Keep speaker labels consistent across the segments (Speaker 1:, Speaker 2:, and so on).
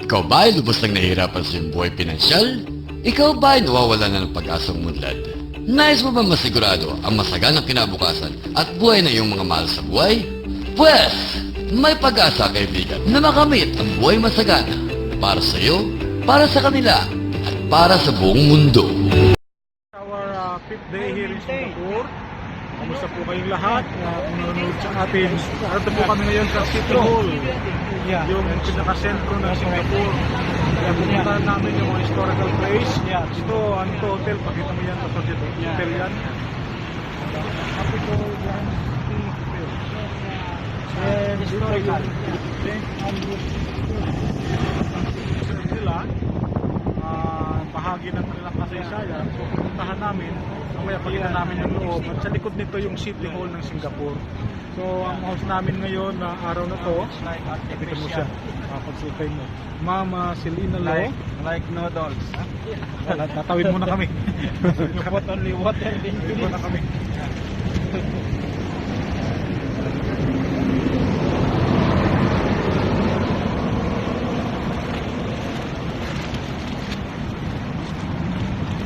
Speaker 1: Ikaw ba ay lubos lang nahihirapan sa iyong buhay pinansyal? Ikaw ba ay nawawala na ng pag-asang munlad? Nais mo ba masigurado ang masaganang kinabukasan at buhay na iyong mga mahal sa buhay? Pwes, may pag-asa kaibigan na makamit ang buhay masagana para sa iyo, para sa kanila, at para sa buong mundo.
Speaker 2: Our fifth day here in Singapore. Kamusta po kayong lahat? Kung nanonood sa atin, narito po kami ngayon sa City Hall, yung pinakasentro ng Singapore. Kaya pupuntahan namin yung mga historical place. Ito, ano to, hotel, pakita mo yan, hotel yan. Capitol Grand City Hotel. And historical. Sila, bahagi ng kanilang kasaysayan. So pupuntahan namin, mamaya pakita namin yung loob. At sa likod nito yung City Hall ng Singapore. So ang house namin ngayon na araw na to, nakita mo siya, pagsultay mo. Mama Selena Lo.
Speaker 3: Like noodles.
Speaker 2: Wala, tatawid muna kami.
Speaker 3: What only water?
Speaker 2: Muna kami.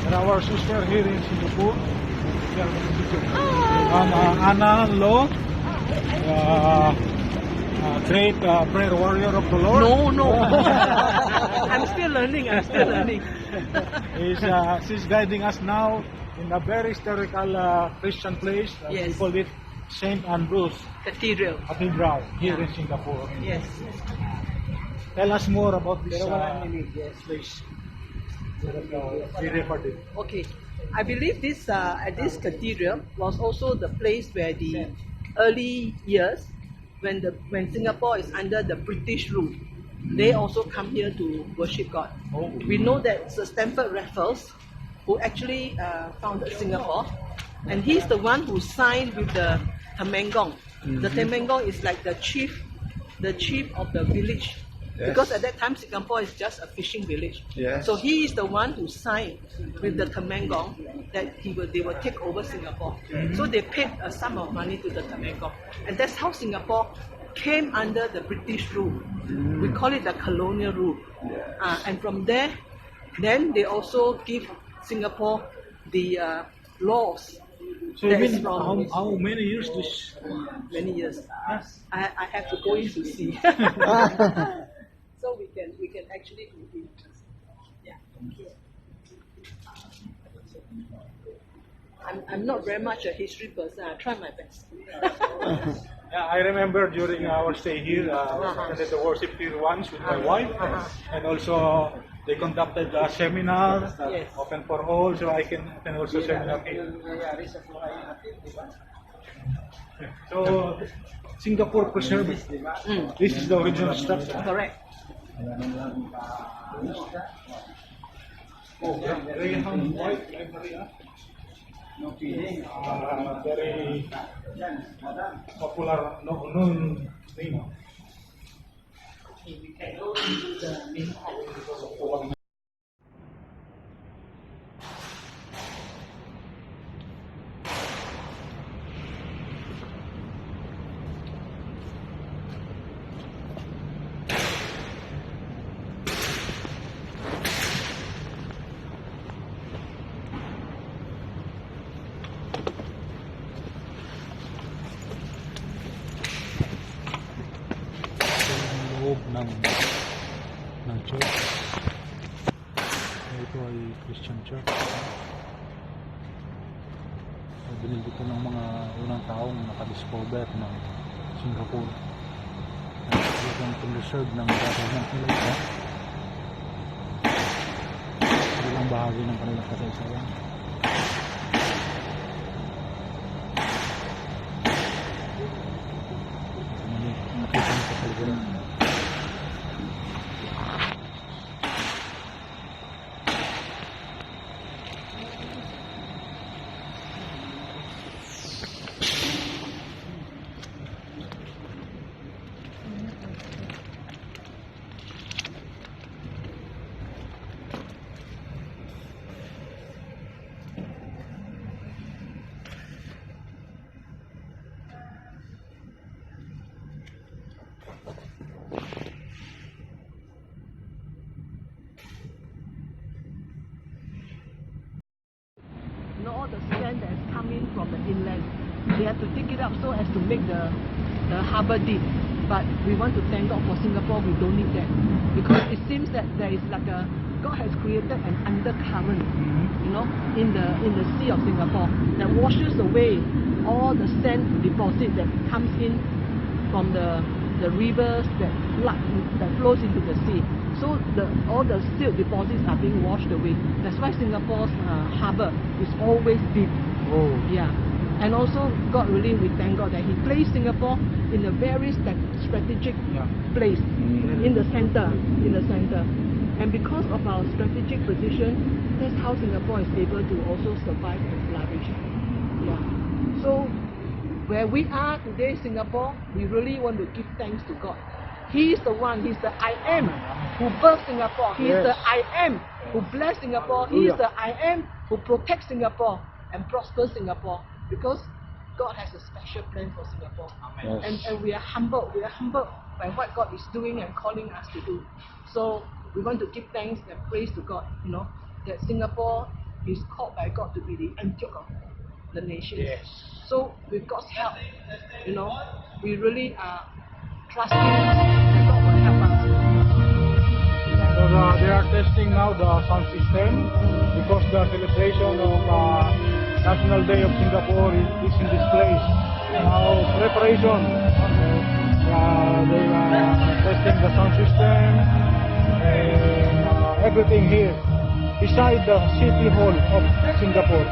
Speaker 2: And our sister here in Singapore, Anna Lo, great prayer warrior of the Lord.
Speaker 4: No. I'm still learning.
Speaker 2: She's guiding us now in a very historical Christian place. We
Speaker 4: Yes.
Speaker 2: call it Saint Andrews
Speaker 4: Cathedral.
Speaker 2: Cathedral here in Singapore.
Speaker 4: Yes.
Speaker 2: Tell us more about this
Speaker 4: Yes.
Speaker 2: place. We referred it.
Speaker 4: Okay. I believe this at this cathedral was also the place where the early years when Singapore is under the British rule, they also come here to worship God.
Speaker 2: Oh.
Speaker 4: We know that Sir Stamford Raffles, who actually founded Singapore, and he's the one who signed with the Temenggung. The Temenggung is like the chief of the village.
Speaker 3: Yes.
Speaker 4: Because at that time Singapore is just a fishing village.
Speaker 3: Yes.
Speaker 4: So he is the one who signed with the Temenggung that they will take over Singapore. So they paid a sum of money to the Temenggung, and that's how Singapore came under the British rule. We call it the colonial rule. And from there, then they also give Singapore the laws.
Speaker 2: So you
Speaker 4: That is
Speaker 2: mean
Speaker 4: from
Speaker 2: how many years this?
Speaker 4: many years. I have to go in to see. So we can actually do it. Yeah. I'm not very much a history person. I try my best.
Speaker 2: Yeah, I remember during our stay here, I attended the worship here once with my wife, and also they conducted a seminar
Speaker 4: Yes.
Speaker 2: open for all, so I can also seminar here. So Singapore preserved it. This is the original structure.
Speaker 4: Correct.
Speaker 2: Oh, Graham White Library, very popular noon name. Loob ng church. Ito ay Christian church. Binili ito ng mga unang taong nakadiscover ng Singapore. Talagang preserve ng government nila ito. Ilang bahagi ng kanilang kasaysayan. Nakita mo sa paligiran.
Speaker 4: all the sand that's coming from the inland. They have to dig it up so as to make the harbour deep. But we want to thank God for Singapore, we don't need that. Because it seems that there is like a, God has created an undercurrent, you know, in the sea of Singapore that washes away all the sand deposit that comes in from the rivers that flows into the sea. So all the silt deposits are being washed away. That's why Singapore's harbour is always deep.
Speaker 2: Oh.
Speaker 4: Yeah. And also, God really, we thank God that He placed Singapore in a very strategic place, in the center, And because of our strategic position, that's how Singapore is able to also survive and flourish. Yeah. So, where we are today, Singapore, we really want to give thanks to God. He is the one, He's the I Am who birthed Singapore. He is the I Am who blessed Singapore. He is the I Am who protects Singapore and prospers Singapore. Because God has a special plan for Singapore. And we are humbled. We are humbled by what God is doing and calling us to do. So we want to give thanks and praise to God, you know, that Singapore is called by God to be the Antioch of the nation. So with God's help, you know, we really are trusting that God will help us.
Speaker 2: So they are testing now the sound system because the celebration of National Day of Singapore is in this place. Now preparation. They are testing the sound system and everything here beside the City Hall of Singapore.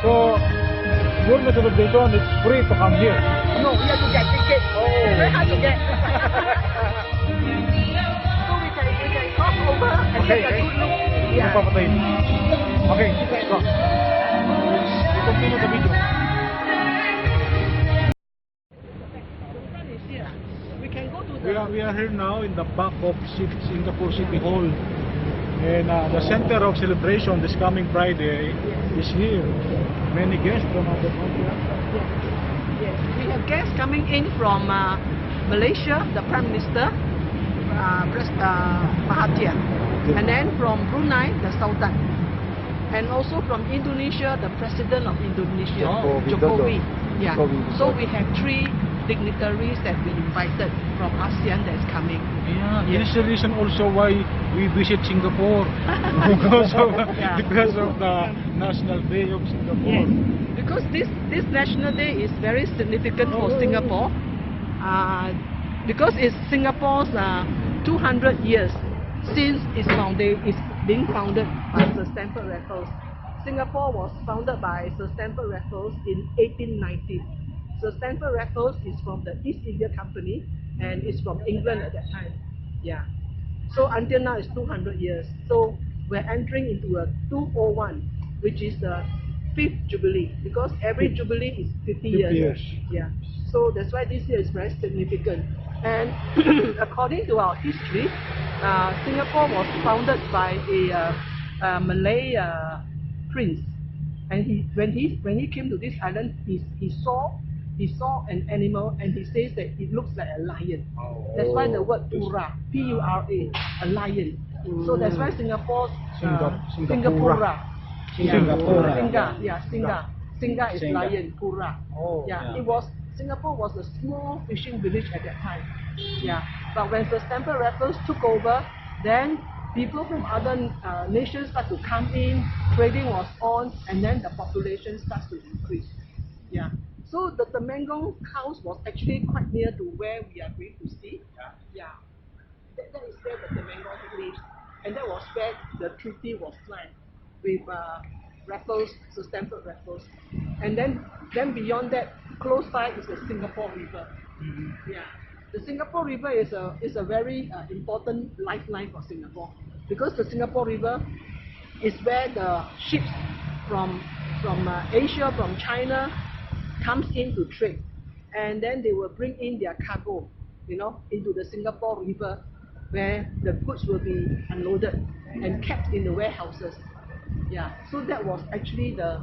Speaker 2: So during the celebration, it's free to come here.
Speaker 4: No, we have to get tickets. It's very hard to get. So we can cross over and take a good look. Yeah.
Speaker 2: Okay, let's go. We continue the video.
Speaker 4: We can go to the...
Speaker 2: We are here now in the back of Singapore City Hall. And the center of celebration this coming Friday is here. Many guests from other countries.
Speaker 4: Yes. We have guests coming in from Malaysia, the Prime Minister, Mahathir. And then from Brunei, the Sultan. And also from Indonesia, the President of Indonesia, Jokowi. Yeah. So we have 3 dignitaries that we invited from ASEAN that's coming.
Speaker 2: Yeah, this is the reason also why we visit Singapore because of the National Day of Singapore.
Speaker 4: Yes. Because this National Day is very significant for Singapore. Because it's Singapore's 200 years since it's being founded by Sir Stamford Raffles. Singapore was founded by Sir Stamford Raffles in 1890. Sir Stamford Raffles is from the East India Company and is from England at that time. Yeah. So until now it's 200 years. So we're entering into a 201, which is the 5th Jubilee, because every Jubilee is 50 years. Yeah. So that's why this year is very significant. And according to our history, Singapore was founded by a Malay prince, and when he came to this island, he saw an animal, and he says that it looks like a lion. That's why the word Pura, P-U-R-A, a lion. So that's why Singapore's Singapura. Singa is lion, Pura. Singapore was a small fishing village at that time. Yeah, but when Sir Stamford Raffles took over, then people from other nations start to come in, trading was on, and then the population starts to increase. Yeah. So the Temenggung house was actually quite near to where we are going to see. Yeah. That is where the Temenggung lives, and that was where the treaty was signed with Raffles, Sir Stamford Raffles. And then beyond that, close by is the Singapore River. Yeah. The Singapore River is a very important lifeline for Singapore, because the Singapore River is where the ships from Asia, from China, comes in to trade, and then they will bring in their cargo, into the Singapore River, where the goods will be unloaded and kept in the warehouses. Yeah, so that was actually the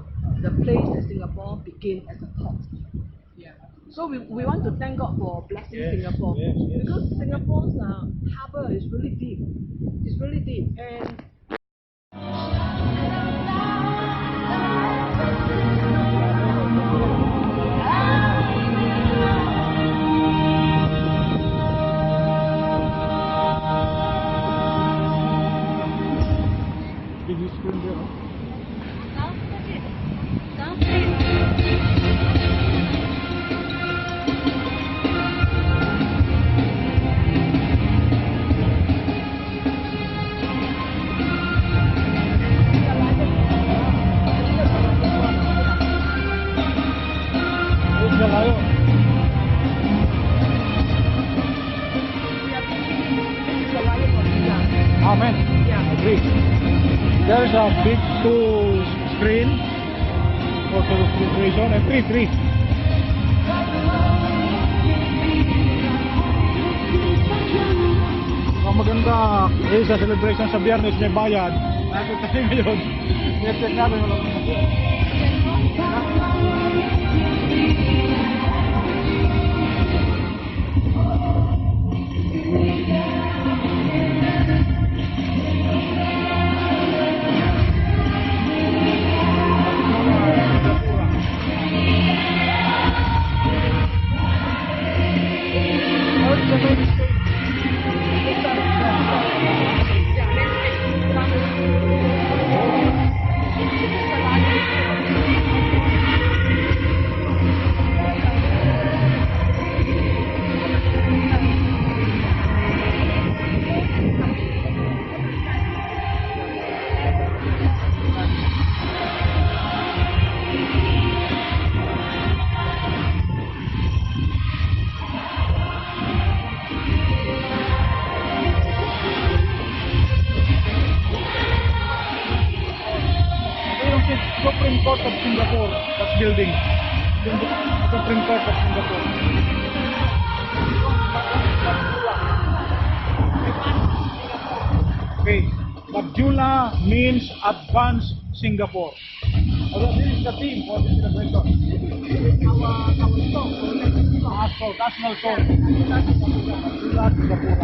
Speaker 4: place that Singapore became as a port. Yeah. So we want to thank God for blessing Singapore, because Singapore's harbour is really deep. It's really deep, and
Speaker 2: Amen. Agree. There's a big 2 screen for celebration and 3. Ang maganda sa celebration sa Biyernes may bayad. Nakita tayo ngayon. I-check natin wala pa. Supreme Court of Singapore, that building. Supreme Court of Singapore. Okay, Badjula means Advanced Singapore. Also, this is the theme for this celebration. Our song, national song. Badjula Singapore.